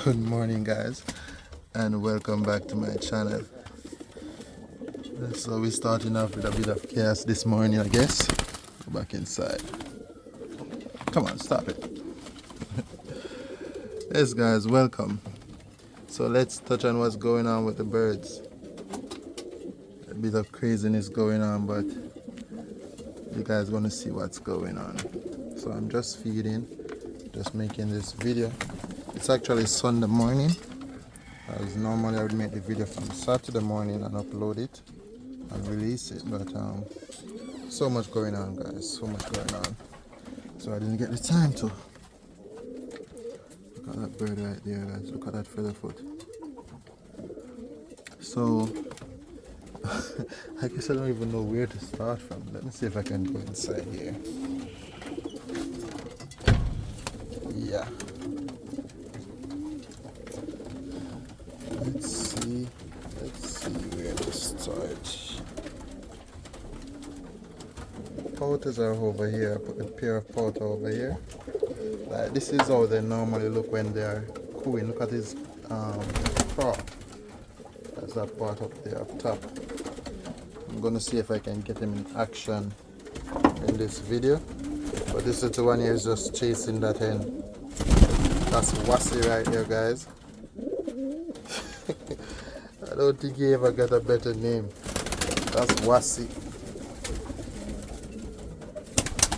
Good morning, guys, and welcome back to my channel. So we're starting off with a bit of chaos this morning, I guess. Go back inside. Come on, stop it. Yes, guys, welcome. So let's touch on what's going on with the birds. A bit of craziness going on, but you guys want to see what's going on. So I'm just feeding, just making this video. It's actually Sunday morning, as normally I would make the video from Saturday morning and upload it and release it, but so much going on, guys, so much going on, so I didn't get the time to. Look at that bird right there, guys. Look at that feather foot. So I guess I don't even know where to start from. Let me see if I can go inside here. Yeah, let's see where to start. Pouters are over here. I put a pair of pouter over here. Like, this is how they normally look when they are cooing. Look at his crop. That's that part up there up top. I'm gonna see if I can get him in action in this video. But this little one here is just chasing that hen. That's Wassy right here, guys. I don't think he ever got a better name. That's Wassy.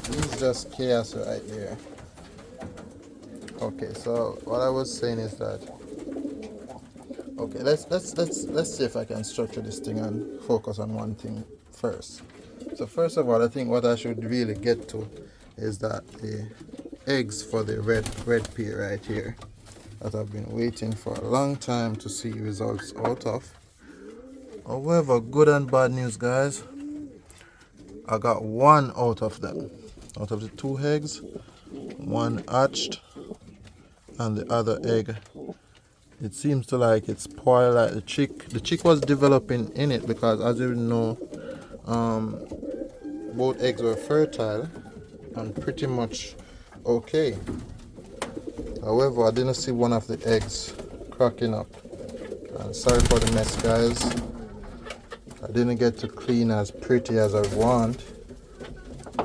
He's just chaos right there. Okay, so what I was saying is that, okay, let's see if I can structure this thing and focus on one thing first. So first of all, I think what I should really get to is that the eggs for the red pear right here that I've been waiting for a long time to see results out of. However, good and bad news, guys. I got one out of them. Out of the 2 eggs, one hatched, and the other egg, it seems to like it's spoiled. Like the chick was developing in it, because as you know, both eggs were fertile and pretty much okay. However, I didn't see one of the eggs cracking up, and sorry for the mess, guys. I didn't get to clean as pretty as I want,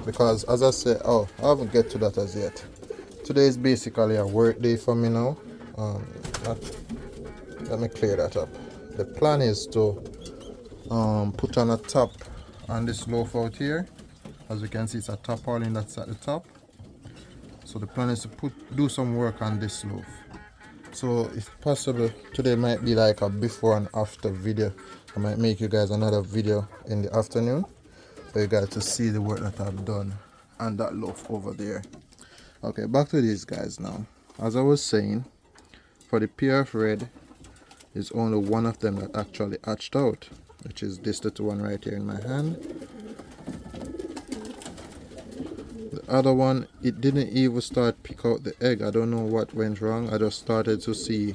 because as I said, I haven't get to that as yet. Today is basically a work day for me now. Let me clear that up. The plan is to put on a top on this loaf out here. As you can see, it's a tarpaulin that's at the top. So the plan is to do some work on this loaf. So if possible, today might be like a before and after video. I might make you guys another video in the afternoon for you guys to see the work that I've done on that loaf over there. Okay, back to these guys now. As I was saying, for the pair of red, is only one of them that actually hatched out, which is this little one right here in my hand. The other one, it didn't even start pick out the egg. I don't know what went wrong. I just started to see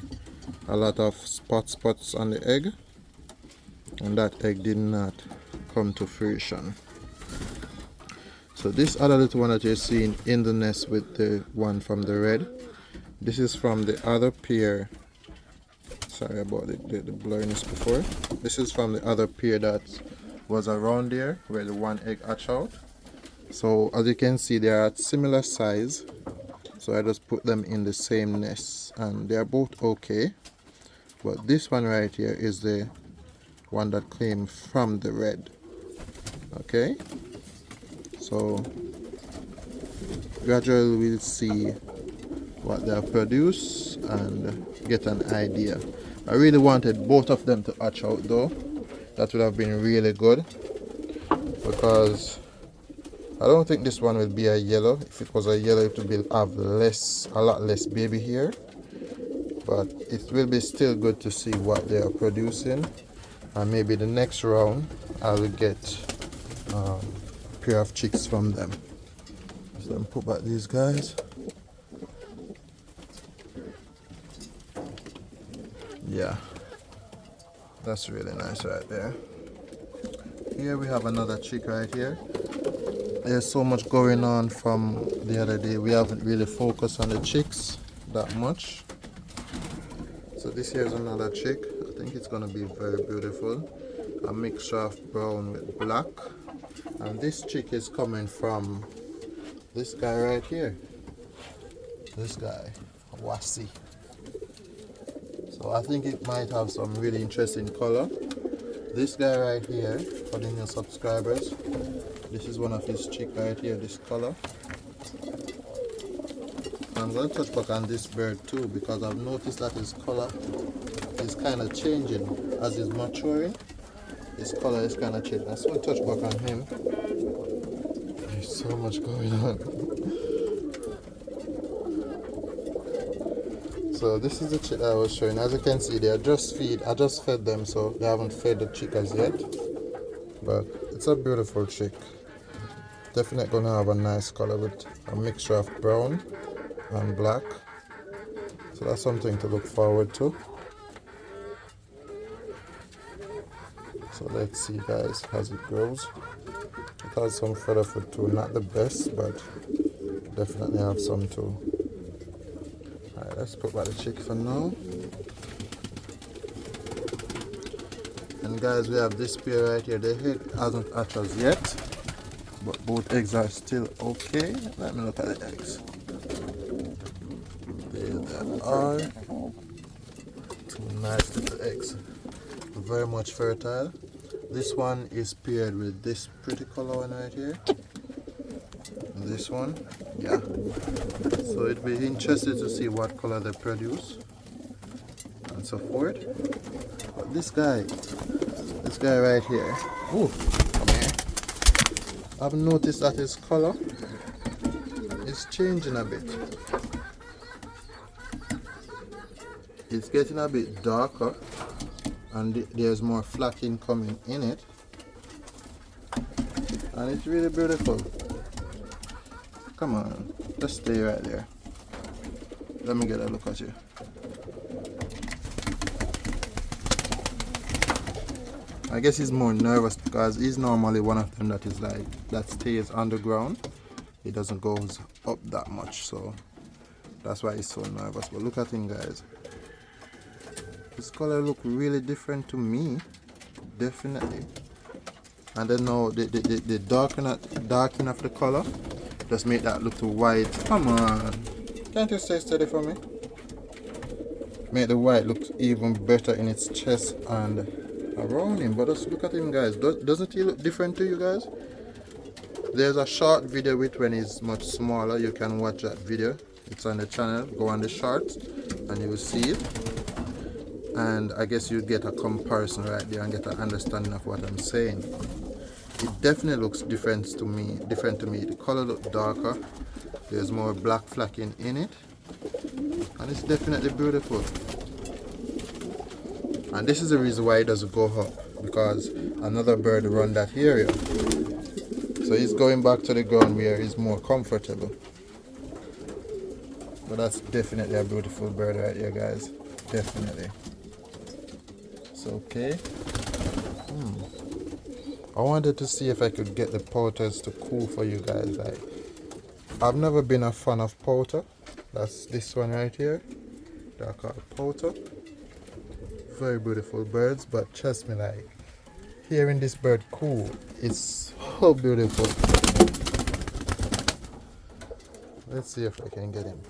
a lot of spots on the egg, and that egg did not come to fruition. So this other little one that you're seeing in the nest with the one from the red, this is from the other pair. Sorry about the blurriness before. This is from the other pair that was around there where the one egg hatched out. So as you can see, they are at similar size, so I just put them in the same nest, and they are both okay. But this one right here is the one that came from the red. Okay, so gradually we'll see what they'll produce and get an idea. I really wanted both of them to hatch out though. That would have been really good, because I don't think this one will be a yellow. If it was a yellow, it would have a lot less baby here. But it will be still good to see what they are producing, and maybe the next round I will get a pair of chicks from them. So let me put back these guys. Yeah, that's really nice right there. Here we have another chick right here. There's so much going on from the other day. We haven't really focused on the chicks that much. So this here is another chick. I think it's gonna be very beautiful. A mixture of brown with black. And this chick is coming from this guy right here. This guy, Wasi. So I think it might have some really interesting color. This guy right here, for the new subscribers, this is one of his chick right here, this color. I'm going to touch back on this bird too, because I've noticed that his color is kind of changing as he's maturing. His color is kind of changing. I just want to touch back on him. There's so much going on. So this is the chick that I was showing. As you can see, I just fed them, so they haven't fed the chick as yet. But it's a beautiful chick. Definitely gonna have a nice color with a mixture of brown and black. So that's something to look forward to. So let's see guys as it grows. It has some feather foot too, not the best, but definitely have some too. Alright, let's put back the chick for now. And guys, we have this pair right here. The head hasn't hatched as yet, but both eggs are still okay. Let me look at the eggs. There they are. Two nice little eggs. Very much fertile. This one is paired with this pretty color one right here. And this one, yeah. So it'll be interesting to see what color they produce and so forth. But this guy right here, ooh, come here. I've noticed that his color is changing a bit. It's getting a bit darker, and there's more flacking coming in it, and it's really beautiful. Come on, just stay right there. Let me get a look at you. I guess he's more nervous because he's normally one of them that is like, that stays underground. He doesn't go up that much, so that's why he's so nervous. But look at him guys. His color look really different to me, definitely. And then now the darken of the color just make that look too white. Come on, can't you stay steady for me? Make the white look even better in its chest and around him. But just look at him guys. Doesn't he look different to you guys? There's a short video with when he's much smaller. You can watch that video. It's on the channel. Go on the shorts and you will see it. And I guess you get a comparison right there and get an understanding of what I'm saying. It definitely looks different to me. The color looks darker. There's more black flacking in it, and it's definitely beautiful. And this is the reason why it doesn't go up, because another bird run that area. So he's going back to the ground where he's more comfortable. But that's definitely a beautiful bird right here guys. Definitely. Okay. I wanted to see if I could get the pouters to cool for you guys. Like, I've never been a fan of pouter. That's this one right here. They're called pouter. Very beautiful birds, but trust me, like, hearing this bird cool is so beautiful. Let's see if I can get him.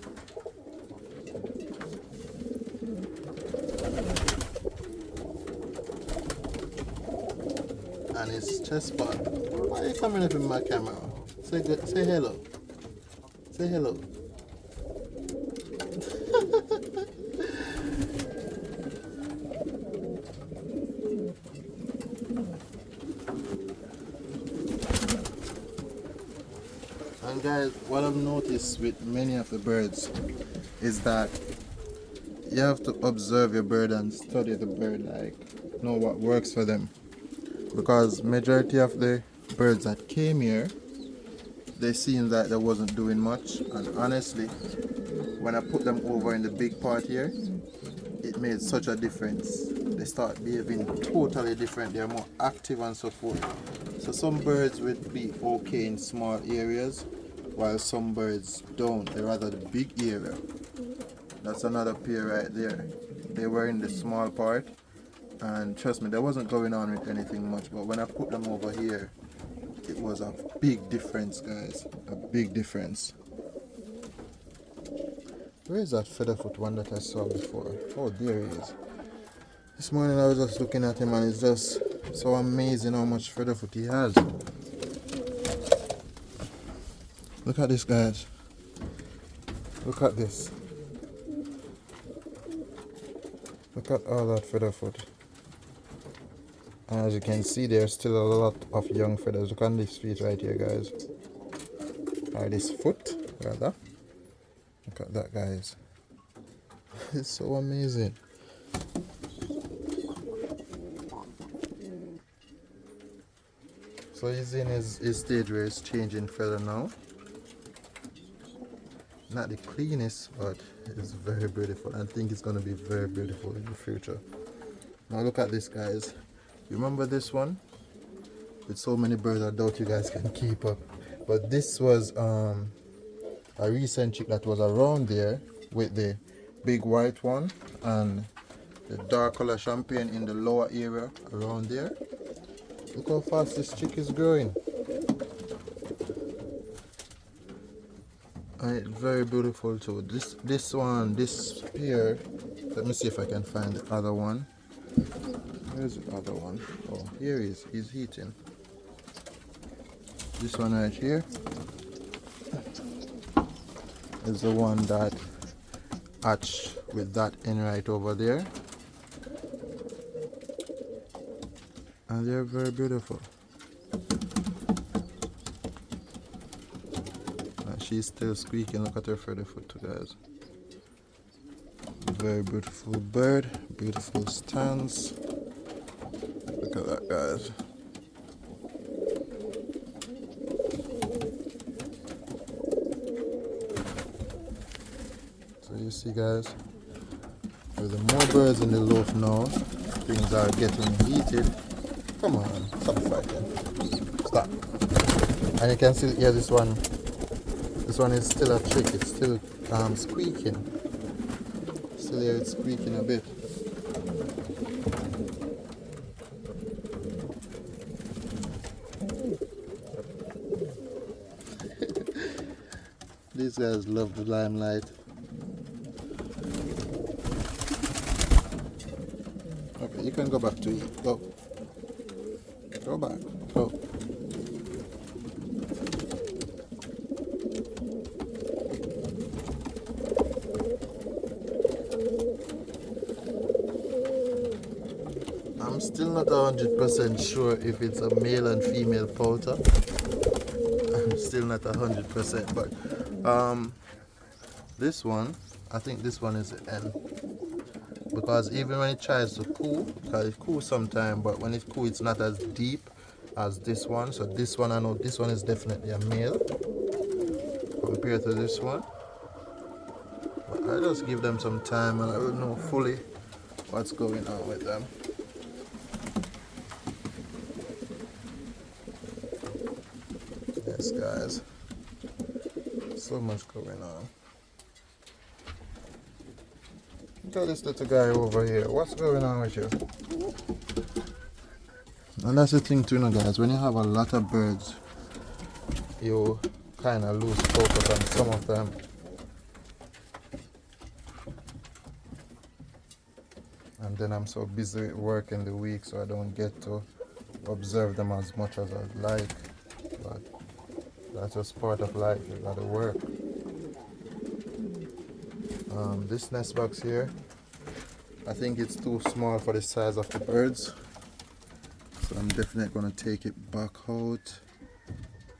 And his chest part. Why are you coming up in my camera? Say hello. Say hello. And guys, what I've noticed with many of the birds is that you have to observe your bird and study the bird, like know what works for them. Because majority of the birds that came here, they seemed like they wasn't doing much, and honestly, when I put them over in the big part here, it made such a difference. They start behaving totally different. They're more active and so forth. So some birds would be okay in small areas, while some birds don't. They rather the big area. That's another pair right there. They were in the small part, and trust me, there wasn't going on with anything much, but when I put them over here, it was a big difference, guys. A big difference. Where is that featherfoot one that I saw before? Oh, there he is. This morning I was just looking at him, and it's just so amazing how much featherfoot he has. Look at this, guys. Look at this. Look at all that featherfoot. And as you can see, there's still a lot of young feathers. Look at this feet right here, guys. Or this foot, rather. Look at that, guys. It's so amazing. So he's in his stage where he's changing feather now. Not the cleanest, but it's very beautiful. I think it's going to be very beautiful in the future. Now look at this, guys. You remember this one? With so many birds, I doubt you guys can keep up. But this was a recent chick that was around there with the big white one and the dark color champagne in the lower area around there. Look how fast this chick is growing. And very beautiful too. This pair. Let me see if I can find the other one. Where's the other one? Oh, here he is. He's eating. This one right here is the one that hatched with that hen right over there. And they're very beautiful. And she's still squeaking. Look at her featherfoot too, guys. Very beautiful bird, beautiful stance. Look at that, guys. So you see, guys, with the more birds in the loaf now, things are getting heated. Come on, stop fighting. Stop. And you can still hear this one. This one is still a chick. It's still squeaking. Still hear it squeaking a bit. These guys love the limelight. Okay, you can go back to eat. Go. Go back. Go. I'm still not 100% sure if it's a male and female poulter. I'm still not 100%, but this one, I think this one is an N. Because even when it tries to coo, because it coos sometimes, but when it coos, it's not as deep as this one. So this one, I know this one is definitely a male compared to this one. But I just give them some time and I will know fully what's going on with them. Yes, guys. So much going on. Look at this little guy over here. What's going on with you? And that's the thing too, you know, guys. When you have a lot of birds, you kind of lose focus on some of them. And then I'm so busy with work in the week, so I don't get to observe them as much as I'd like. But that's just part of life. You gotta work. This nest box here, I think it's too small for the size of the birds, so I'm definitely gonna take it back out.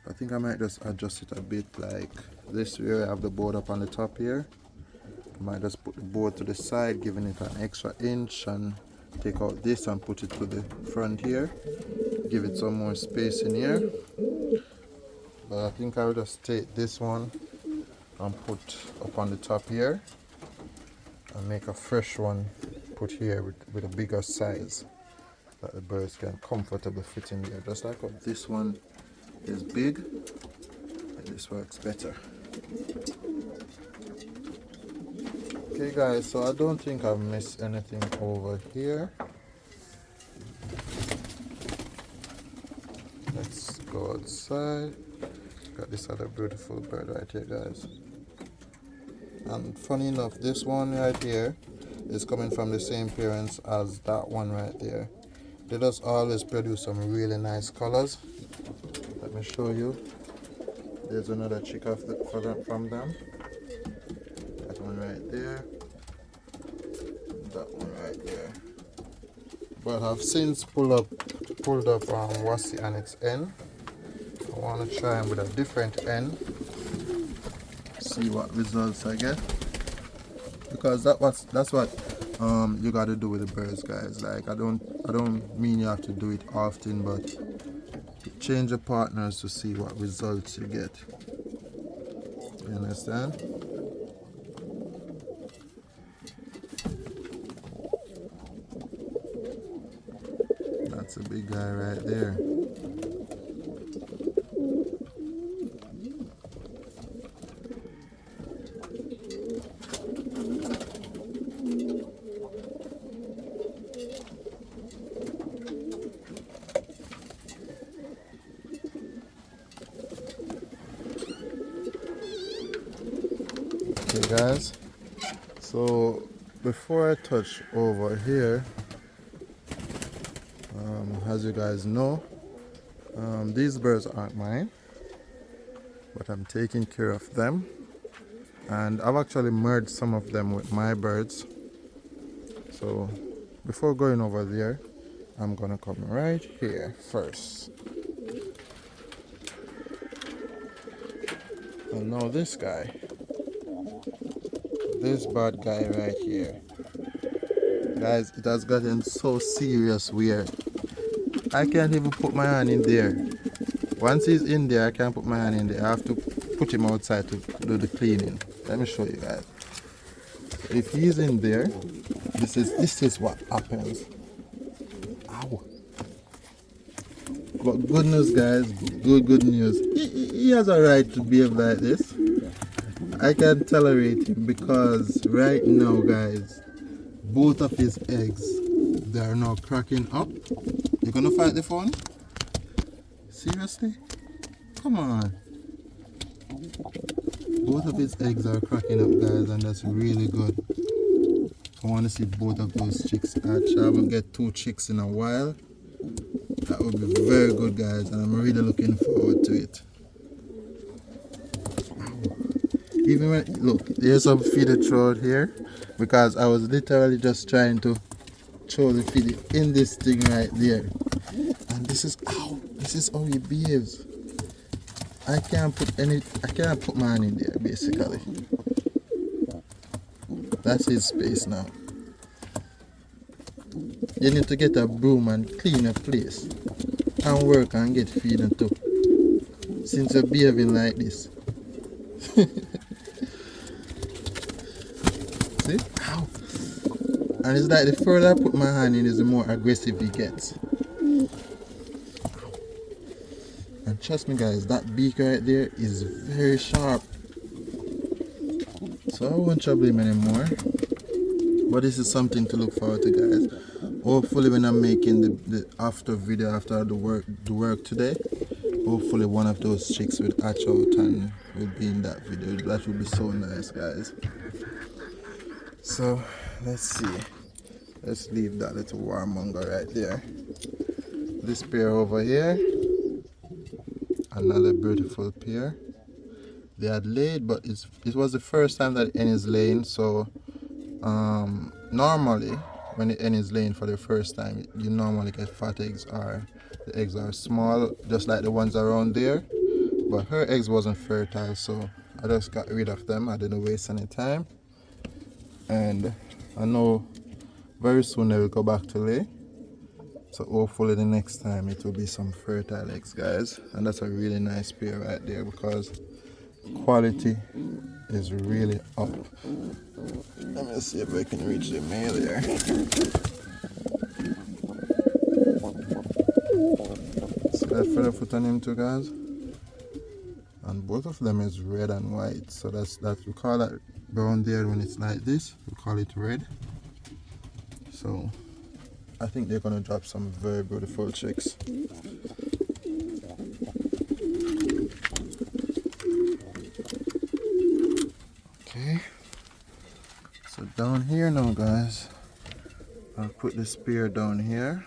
I think I might just adjust it a bit, like this where I have the board up on the top here. I might just put the board to the side, giving it an extra inch, and take out this and put it to the front here, give it some more space in here. But I think I'll just take this one and put up on the top here and make a fresh one put here with a bigger size that the birds can comfortably fit in there. Just like how this one is big, and this works better. Okay, Okay guys, so I don't think I've missed anything over here. Let's go outside. Got this other beautiful bird right here, guys. And funny enough, this one right here is coming from the same parents as that one right there. They just always produce some really nice colors. Let me show you. There's another chick from them. That one right there. That one right there. But I've since pulled up Wasi and its hen. I want to try them with a different hen. See what results I get. Because that's what you got to do with the birds, guys. Like I don't mean you have to do it often, but change your partners to see what results you get. You understand? That's a big guy right there. Okay guys, so before I touch over here, as you guys know, these birds aren't mine, but I'm taking care of them, and I've actually merged some of them with my birds. So before going over there, I'm gonna come right here first. And now this guy, this bad guy right here, guys, it has gotten so serious where I can't even put my hand in there. Once he's in there, I can't put my hand in there. I have to put him outside to do the cleaning. Let me show you guys. If he's in there, this is what happens. Ow. But good news, guys, good news. He has a right to behave like this. I can tolerate him because right now, guys, both of his eggs, they are now cracking up. You're gonna fight the phone? Seriously? Come on. Both of his eggs are cracking up, guys, and that's really good. I want to see both of those chicks hatch. I haven't get 2 chicks in a while. That would be very good, guys, and I'm really looking forward to it. Even when, look, there's some feeder throughout here, because I was literally just trying to throw the feeder in this thing right there. And this is how he behaves. I can't put my hand in there, basically. That's his space now. You need to get a broom and clean a place and work and get feeding too, since you're behaving like this. See? Ow. And it's like the further I put my hand in, is the more aggressive he gets. And trust me, guys, that beak right there is very sharp. So I won't trouble him anymore. But this is something to look forward to, guys. Hopefully when I'm making the after video after the work today, hopefully one of those chicks will hatch out and will be in that video. That would be so nice, guys. So let's see. Let's leave that little warmonger right there. This pair over here, another beautiful pair. They had laid, but it was the first time that hen is laying. So normally when the hen is laying for the first time, you normally get fat eggs, or the eggs are small, just like the ones around there. But her eggs wasn't fertile, so I just got rid of them. I didn't waste any time, and I know very soon they will go back to lay. So hopefully the next time it will be some fertile eggs, guys. And that's a really nice pair right there, because quality is really up. Let me see if I can reach the male here. See that feather foot on him too, guys? And both of them is red and white. So that's we call that brown there. When it's like this, we call it red. So I think they're gonna drop some very beautiful chicks. Okay, so down here now, guys, I'll put the spear down here.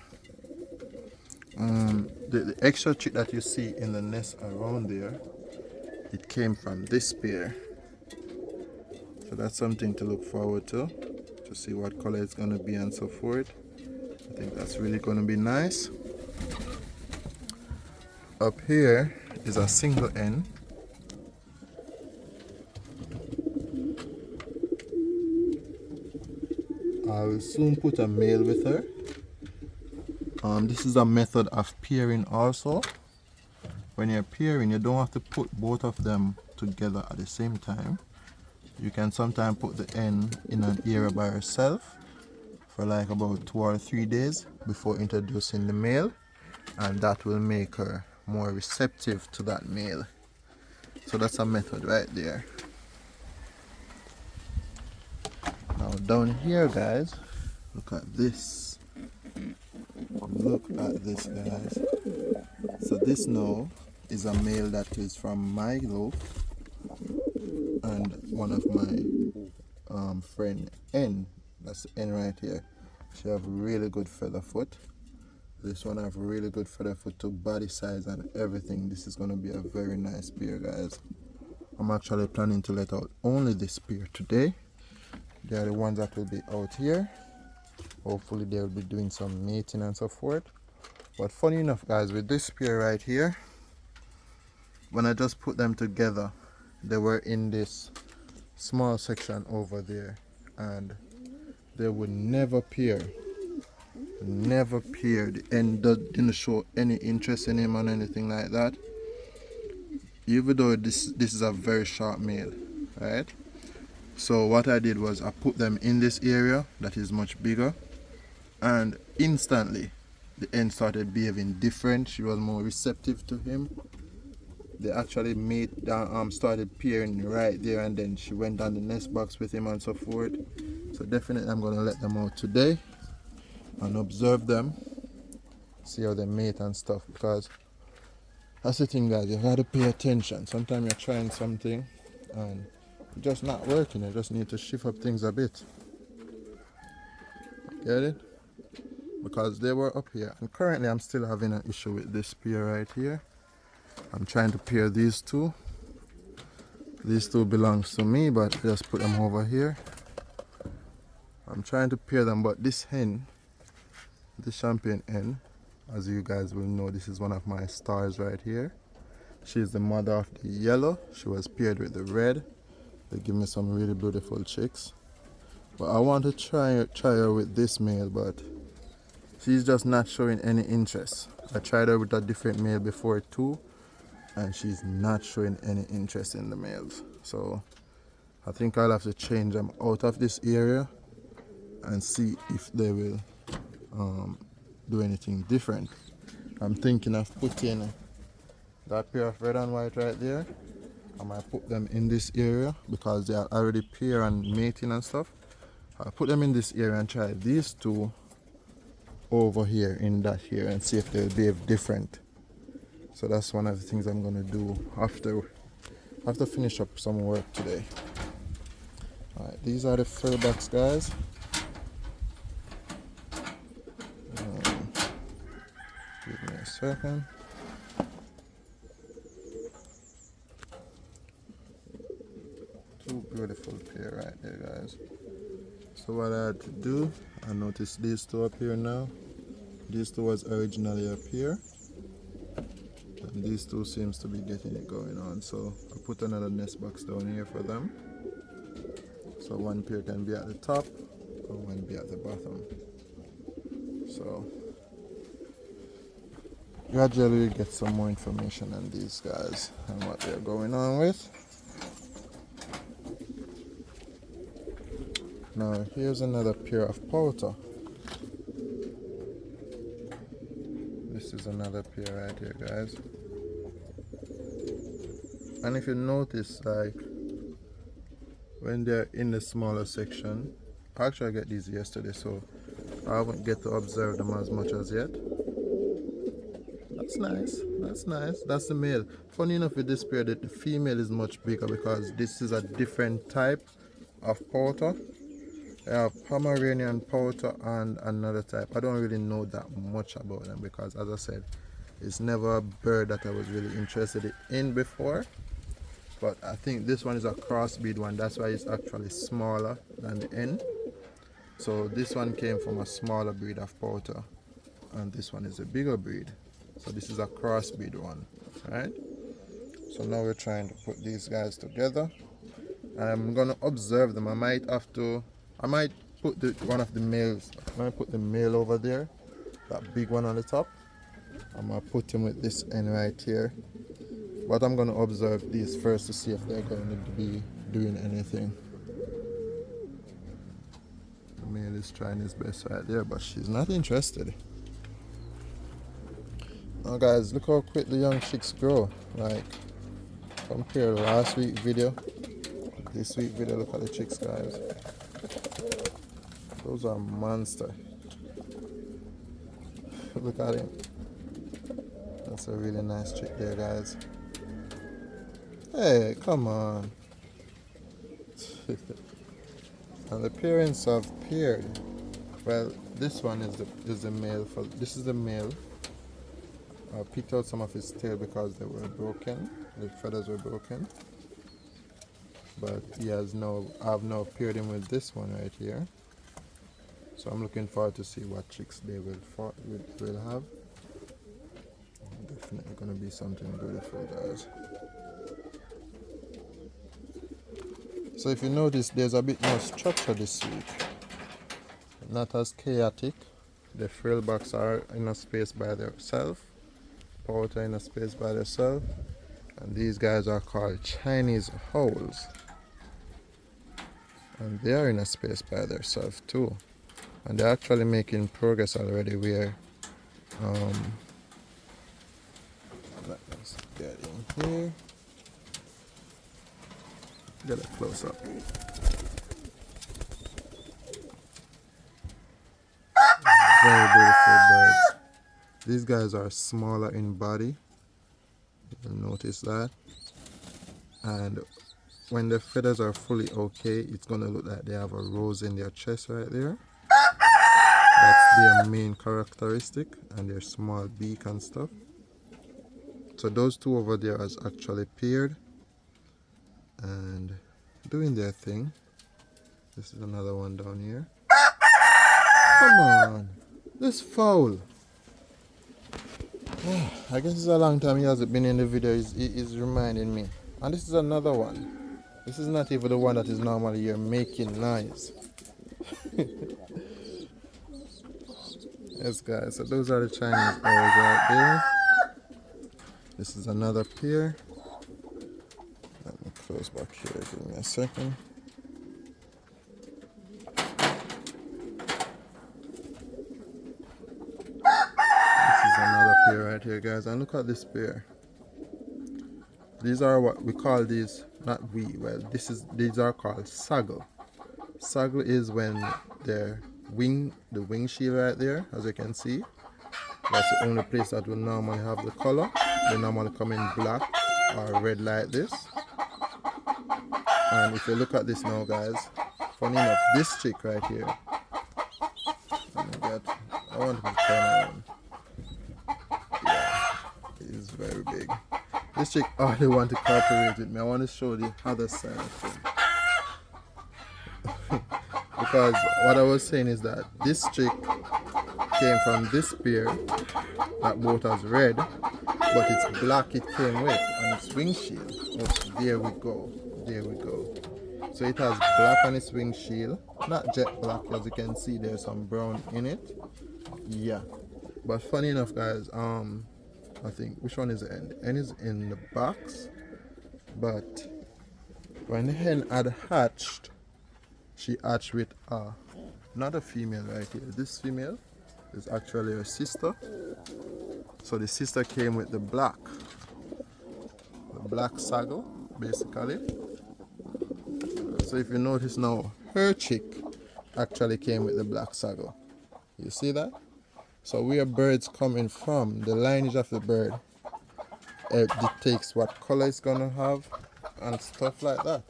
The extra chick that you see in the nest around there, it came from this spear. So that's something to look forward to see what color it's gonna be and so forth. I think that's really gonna be nice. Up here is a single hen. I will soon put a male with her. This is a method of pairing also. When you're pairing, you don't have to put both of them together at the same time. You can sometimes put the hen in an area by herself for like about 2 or 3 days before introducing the male, and that will make her more receptive to that male. So that's a method right there. Now down here, guys, look at this. Look at this, guys. So this now is a male that is from my group and one of my friend N. That's the N right here. She have really good feather foot. This one have really good feather foot to body size and everything. This is gonna be a very nice pair, guys. I'm actually planning to let out only this pair today. They are the ones that will be out here. Hopefully they will be doing some mating and so forth. But funny enough, guys, with this pair right here, when I just put them together, they were in this small section over there, and they would never pair. Never paired, and didn't show any interest in him or anything like that. Even though this is a very sharp male, right? So what I did was I put them in this area that is much bigger, and instantly the hen started behaving different. She was more receptive to him. They actually started pairing right there, and then she went down the nest box with him and so forth. So definitely I'm gonna let them out today and observe them, see how they mate and stuff, because that's the thing, guys, you gotta pay attention. Sometimes you're trying something and it's just not working. You just need to shift up things a bit. Get it? Because they were up here, and currently I'm still having an issue with this pair right here. I'm trying to pair these two. These two belongs to me, but I just put them over here. I'm trying to pair them, but this hen, this champion hen, as you guys will know, this is one of my stars right here. She's the mother of the yellow. She was paired with the red. They give me some really beautiful chicks. But I want to try her with this male, but she's just not showing any interest. I tried her with a different male before too, and she's not showing any interest in the males. So I think I'll have to change them out of this area and see if they will do anything different. I'm thinking of putting that pair of red and white right there. I might put them in this area because they are already pair and mating and stuff. I'll put them in this area and try these two over here in that here and see if they'll behave different. So that's one of the things I'm gonna do after finish up some work today. Alright, these are the feather box, guys. Give me a second. Two beautiful pair right there, guys. So what I had to do, I noticed these two up here now. These two was originally up here, and these two seems to be getting it going on. So I put another nest box down here for them. So one pair can be at the top and one be at the bottom. So gradually get some more information on these guys and what they're going on with. Now here's another pair of pouter. This is another pair right here, guys. And if you notice, like when they're in the smaller section. Actually, I get these yesterday, so I haven't get to observe them as much as yet. That's nice. That's nice. That's the male. Funny enough, with this pair, the female is much bigger because this is a different type of pouter. I have Pomeranian pouter and another type. I don't really know that much about them because, as I said, it's never a bird that I was really interested in before. But I think this one is a crossbreed one. That's why it's actually smaller than the N. So this one came from a smaller breed of pouter, and this one is a bigger breed. So this is a crossbreed one, right? So now we're trying to put these guys together. I'm gonna observe them. I might put one of the males. I might put the male over there, that big one on the top. I'm gonna put him with this N right here. But I'm gonna observe these first to see if they're going to be doing anything. The male is trying his best right there, but she's not interested. Now guys, look how quick the young chicks grow. Like, compare last week video, this week video, look at the chicks, guys. Those are monster. Look at him. That's a really nice chick there, guys. Hey, come on. And the parents have paired. Well, this one is the male. This is the male. I picked out some of his tail because they were broken. The feathers were broken. But I've now paired him with this one right here. So I'm looking forward to see what chicks they will have. Definitely gonna be something beautiful, guys. So if you notice, there's a bit more structure this week. Not as chaotic. The frillbacks are in a space by themselves. Pouter in a space by themselves. And these guys are called Chinese owls. And they are in a space by themselves too. And they're actually making progress already where let's get in here. Get a close up. Very beautiful birds. These guys are smaller in body. You'll notice that. And when the feathers are fully okay, it's gonna look like they have a rose in their chest right there. That's their main characteristic, and their small beak and stuff. So those two over there is actually paired and doing their thing. This is another one down here. Come on, this fowl. I guess it's a long time he hasn't been in the video. He's reminding me. And this is another one. This is not even the one that is normally here making noise. Yes, guys. So those are the Chinese owls right there. This is another pair. Let me close back here. Give me a second. This is another pair right here, guys. And look at this pair. These are what we call these. These are called saggle. Saggle is when the wing shield right there, as you can see. That's the only place that will normally have the color. They normally come in black or red like this. And if you look at this now, guys, funny enough, this chick right here. I want to turn around. Yeah, it is very big. This chick only want to cooperate with me. I want to show the other side of him. Because what I was saying is that this chick came from this pair that both has red, but it's black it came with on its wing shield. Oh, there we go. There we go. So it has black on its wing shield. Not jet black, as you can see there's some brown in it. Yeah. But funny enough, guys, I think, which one is the N? The N is in the box. But when the hen had hatched, she hatched with not a female right here. This female is actually her sister. So the sister came with the black saggle, basically. So if you notice now, her chick actually came with the black saddle. You see that? So where birds coming from, the lineage of the bird, it dictates what color it's gonna have and stuff like that.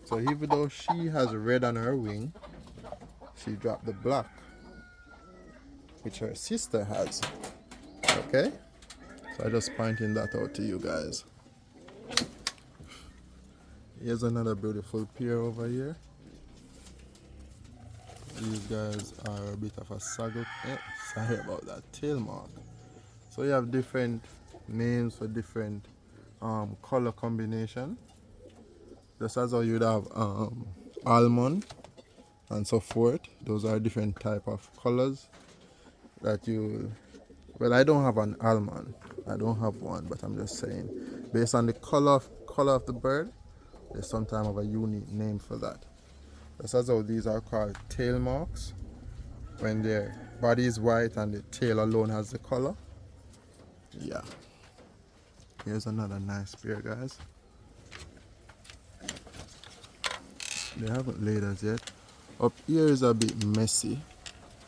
So even though she has red on her wing, she dropped the black, which her sister has. Okay? So I'm just pointing that out to you guys. Here's another beautiful pair over here. These guys are a bit of a saddle. Sorry about that, tail mark. So you have different names for different color combination. Just as how you'd have almond and so forth. Those are different type of colors that you. Well, I don't have an almond. I don't have one, but I'm just saying, based on the color of the bird, there's some type of a unique name for that. That's how these are called tail marks, when their body is white and the tail alone has the color. Yeah. Here's another nice pair, guys. They haven't laid us yet. Up here is a bit messy.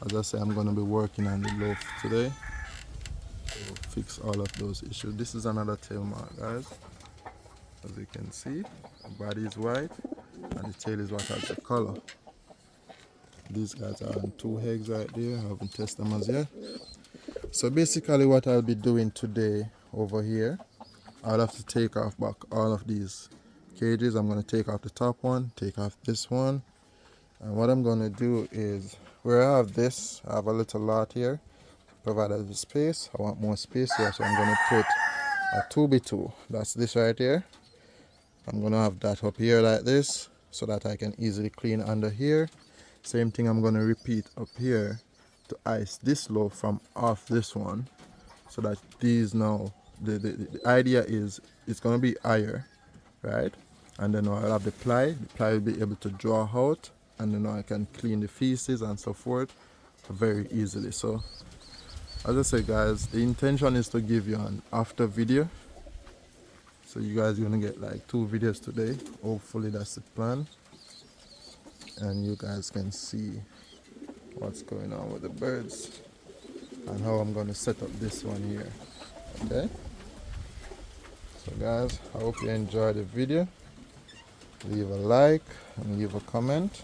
As I say, I'm going to be working on the loaf today. So fix all of those issues. This is another tail mark, guys. As you can see, the body is white and the tail is what has the color. These guys are on 2 eggs right there. I haven't tested them as yet. So basically what I'll be doing today over here, I'll have to take off back all of these cages. I'm going to take off the top one, take off this one. And what I'm going to do is, where I have this, I have a little lot here. Provided the space, I want more space here, so I'm going to put a 2x2. That's this right here. I'm going to have that up here like this, so that I can easily clean under here. Same thing I'm going to repeat up here to ice this loaf from off this one, so that these now, the idea is it's going to be higher, right? And then I'll have the ply will be able to draw out, and then I can clean the feces and so forth very easily. So as I say, guys, the intention is to give you an after video. So you guys are gonna get like 2 videos today. Hopefully that's the plan. And you guys can see what's going on with the birds and how I'm gonna set up this one here. Okay? So guys, I hope you enjoyed the video. Leave a like and leave a comment.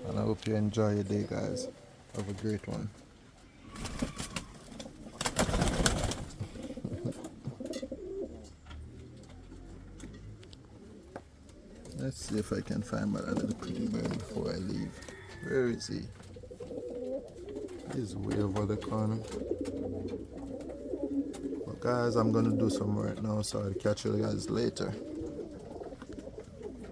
And I hope you enjoy your day, guys. Have a great one. Let's see if I can find my little pretty bird before I leave. Where is he? He's way over the corner. But guys, I'm gonna do some work now, so I'll catch you guys later.